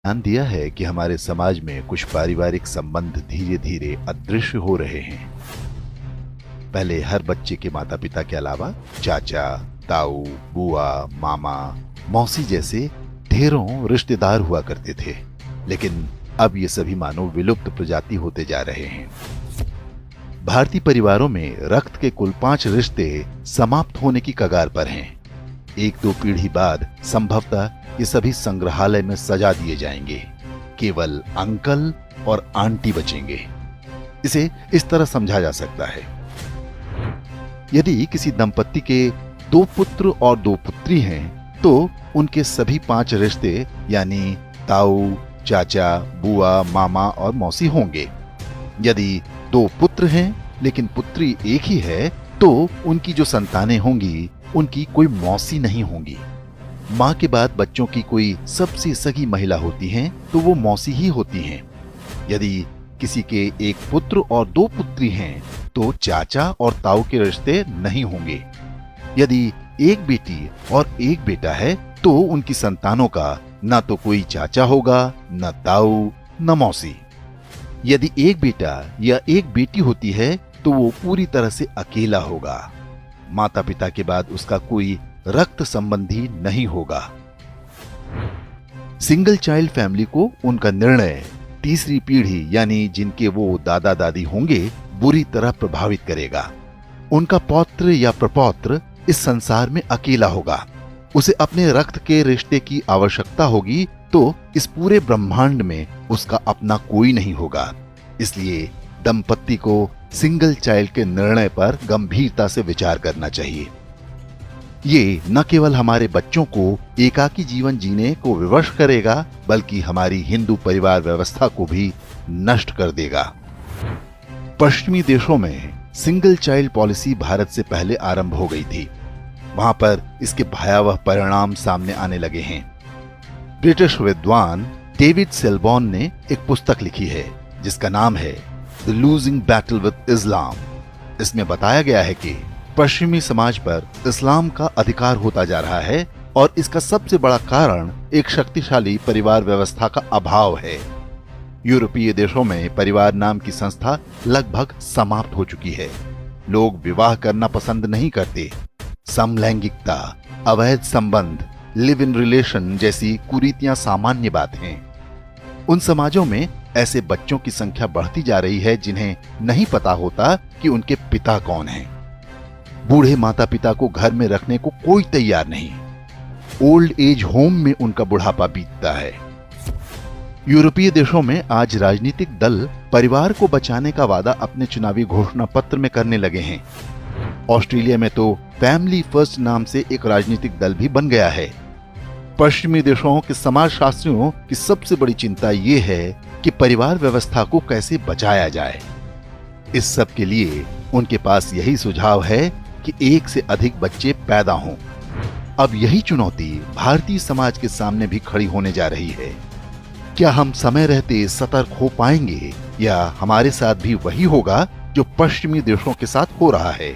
ध्यान दिया है कि हमारे समाज में कुछ पारिवारिक संबंध धीरे धीरे अदृश्य हो रहे हैं। पहले हर बच्चे के माता पिता के अलावा चाचा, ताऊ, बुआ, मामा, मौसी जैसे ढेरों रिश्तेदार हुआ करते थे, लेकिन अब ये सभी मानो विलुप्त प्रजाति होते जा रहे हैं। भारतीय परिवारों में रक्त के कुल 5 रिश्ते समाप्त होने की कगार पर हैं। 1-2 पीढ़ी बाद संभवतः ये सभी संग्रहालय में सजा दिए जाएंगे। केवल अंकल और आंटी बचेंगे। इसे इस तरह समझा जा सकता है, यदि किसी दंपत्ति के 2 पुत्र और 2 पुत्री हैं तो उनके सभी 5 रिश्ते यानी ताऊ, चाचा, बुआ, मामा और मौसी होंगे। यदि 2 पुत्र हैं लेकिन पुत्री एक ही है तो उनकी जो संतानें होंगी उनकी कोई मौसी नहीं होंगी। माँ के बाद बच्चों की कोई सबसे सगी महिला होती हैं तो वो मौसी ही होती हैं। यदि किसी के 1 पुत्र और 2 पुत्री हैं तो चाचा और ताऊ के रिश्ते नहीं होंगे। यदि 1 बेटी और 1 बेटा है तो उनकी संतानों का न तो कोई चाचा होगा, न ताऊ, न मौसी। यदि 1 बेटा या 1 बेटी होती है तो वो पूरी तरह से अकेला होगा। माता पिता के बाद उसका कोई रक्त संबंधी नहीं होगा। सिंगल चाइल्ड फैमिली को उनका निर्णय तीसरी पीढ़ी यानी जिनके वो दादा दादी होंगे बुरी तरह प्रभावित करेगा। उनका पौत्र या प्रपौत्र इस संसार में अकेला होगा। उसे अपने रक्त के रिश्ते की आवश्यकता होगी तो इस पूरे ब्रह्मांड में उसका अपना कोई नहीं होगा। इसलिए दंपत्ति को सिंगल चाइल्ड के निर्णय पर गंभीरता से विचार करना चाहिए। ये न केवल हमारे बच्चों को एकाकी जीवन जीने को विवश करेगा बल्कि हमारी हिंदू परिवार व्यवस्था को भी नष्ट कर देगा। पश्चिमी देशों में सिंगल चाइल्ड पॉलिसी भारत से पहले आरंभ हो गई थी। वहां पर इसके भयावह परिणाम सामने आने लगे हैं। ब्रिटिश विद्वान डेविड सेलबॉर्न ने एक पुस्तक लिखी है जिसका नाम है द लूजिंग बैटल विद इस्लाम। इसमें बताया गया है कि पश्चिमी समाज पर इस्लाम का अधिकार होता जा रहा है और इसका सबसे बड़ा कारण एक शक्तिशाली परिवार व्यवस्था का अभाव है। यूरोपीय देशों में परिवार नाम की संस्था लगभग समाप्त हो चुकी है। लोग विवाह करना पसंद नहीं करते। समलैंगिकता, अवैध संबंध, लिव इन रिलेशन जैसी कुरीतियां सामान्य बात हैं। उन समाजों में ऐसे बच्चों की संख्या बढ़ती जा रही है जिन्हें नहीं पता होता कि उनके पिता कौन हैं। बूढ़े माता पिता को घर में रखने को कोई तैयार नहीं। ओल्ड एज होम में उनका बुढ़ापा बीतता है। यूरोपीय देशों में आज राजनीतिक दल परिवार को बचाने का वादा अपने चुनावी घोषणा पत्र में करने लगे हैं। ऑस्ट्रेलिया में तो फैमिली फर्स्ट नाम से एक राजनीतिक दल भी बन गया है। पश्चिमी देशों के समाजशास्त्रियों की सबसे बड़ी चिंता ये है कि परिवार व्यवस्था को कैसे बचाया जाए। इस सब के लिए उनके पास यही सुझाव है कि 1 से अधिक बच्चे पैदा हों। अब यही चुनौती भारतीय समाज के सामने भी खड़ी होने जा रही है। क्या हम समय रहते सतर्क हो पाएंगे या हमारे साथ भी वही होगा जो पश्चिमी देशों के साथ हो रहा है?